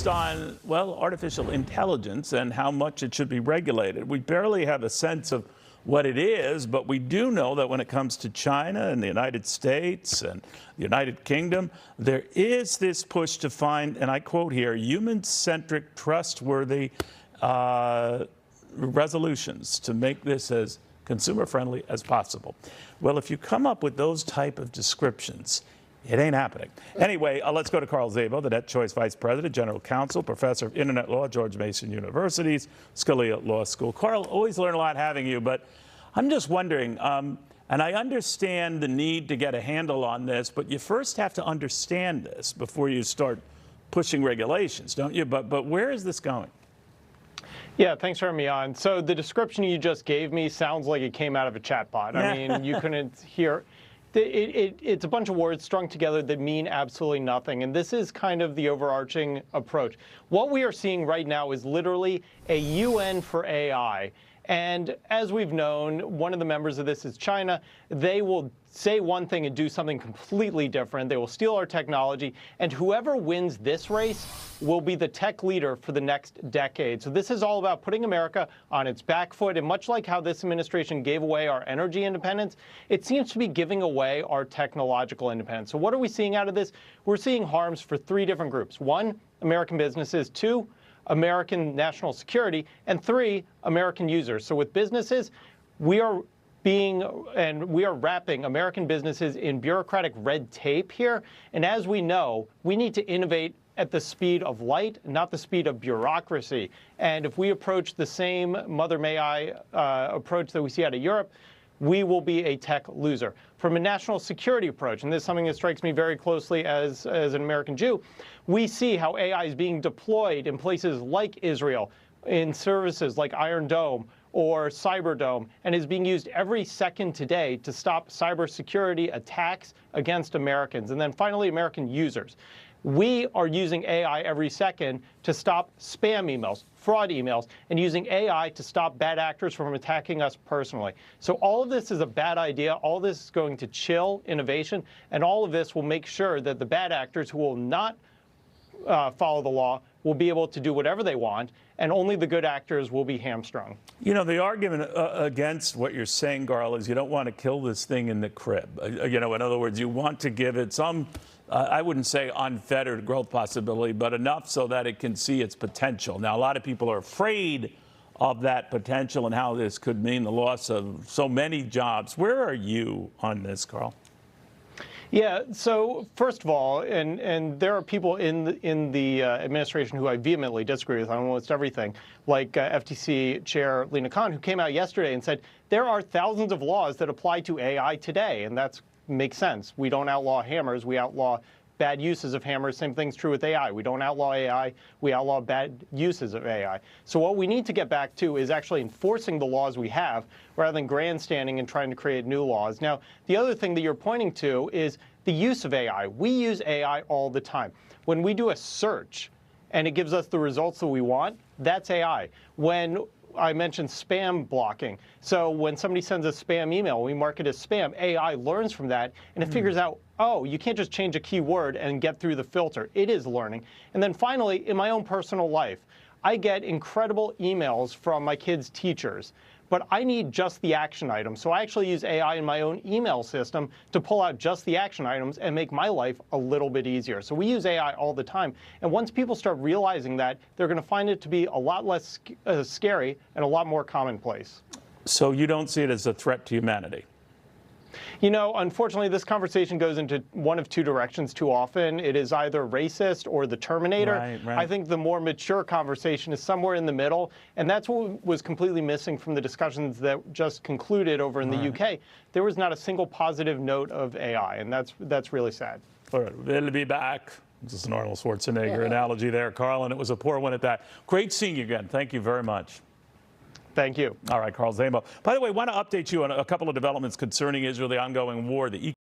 on, well, artificial intelligence and how much it should be regulated. We barely have a sense of what it is, but we do know that when it comes to China and the United States and the United Kingdom, there is this push to find, and I quote here, human-centric, trustworthy resolutions to make this as consumer-friendly as possible. Well, if you come up with those type of descriptions, it ain't happening. Anyway, let's go to Carl Szabo, the NetChoice Vice President, General Counsel, Professor of Internet Law, George Mason University's Scalia Law School. Carl, always learn a lot having you, but I'm just wondering, and I understand the need to get a handle on this, but you first have to understand this before you start pushing regulations, don't you? But where is this going? Yeah, thanks for having me on. So the description you just gave me sounds like it came out of a chatbot. I mean, you couldn't hear. It's a bunch of words strung together that mean absolutely nothing, and this is kind of the overarching approach. What we are seeing right now is literally a UN for AI. And as we've known, one of the members of this is China. They will say one thing and do something completely different. They will steal our technology, and whoever wins this race will be the tech leader for the next decade. So this is all about putting America on its back foot, and much like how this administration gave away our energy independence, it seems to be giving away our technological independence. So what are we seeing out of this? We're seeing harms for three different groups. One, American businesses. Two, American national security, and three, American users. So with businesses, we are wrapping American businesses in bureaucratic red tape here. And as we know, we need to innovate at the speed of light, not the speed of bureaucracy. And if we approach the same Mother May I approach that we see out of Europe, we will be a tech loser. From a national security approach, and this is something that strikes me very closely as an American Jew, we see how AI is being deployed in places like Israel, in services like Iron Dome or Cyberdome, and is being used every second today to stop cybersecurity attacks against Americans. And then finally, American users. We are using AI every second to stop spam emails, fraud emails, and using AI to stop bad actors from attacking us personally. So all of this is a bad idea. All this is going to chill innovation, and all of this will make sure that the bad actors who will not follow the law will be able to do whatever they want, and only the good actors will be hamstrung. You know, the argument against what you're saying, Carl, is you don't want to kill this thing in the crib. You know, in other words, you want to give it some, I wouldn't say unfettered growth possibility, but enough so that it can see its potential. Now, a lot of people are afraid of that potential and how this could mean the loss of so many jobs. Where are you on this, Carl? Yeah, so first of all, and there are people in the administration who I vehemently disagree with on almost everything, like FTC Chair Lina Khan, who came out yesterday and said there are thousands of laws that apply to AI today, and that makes sense. We don't outlaw hammers, we outlaw bad uses of hammers. Same thing's true with AI. We don't outlaw AI, we outlaw bad uses of AI. So what we need to get back to is actually enforcing the laws we have rather than grandstanding and trying to create new laws. Now, the other thing that you're pointing to is the use of AI. We use AI all the time. When we do a search and it gives us the results that we want, that's AI. When I mentioned spam blocking. So when somebody sends a spam email, we mark it as spam, AI learns from that, and it figures out, oh, you can't just change a keyword and get through the filter. It is learning. And then finally, in my own personal life, I get incredible emails from my kids' teachers, but I need just the action items. So I actually use AI in my own email system to pull out just the action items and make my life a little bit easier. So we use AI all the time. And once people start realizing that, they're going to find it to be a lot less scary and a lot more commonplace. So you don't see it as a threat to humanity? You know, unfortunately, this conversation goes into one of two directions too often. It is either racist or the Terminator. Right. I think the more mature conversation is somewhere in the middle, and that's what was completely missing from the discussions that just concluded over in the UK. There was not a single positive note of AI, and that's really sad. All right, we'll be back. This is an Arnold Schwarzenegger analogy there, Carl, and it was a poor one at that. Great seeing you again. Thank you very much. Thank you. All right, Carl Szabo. By the way, I want to update you on a couple of developments concerning Israel, the ongoing war. The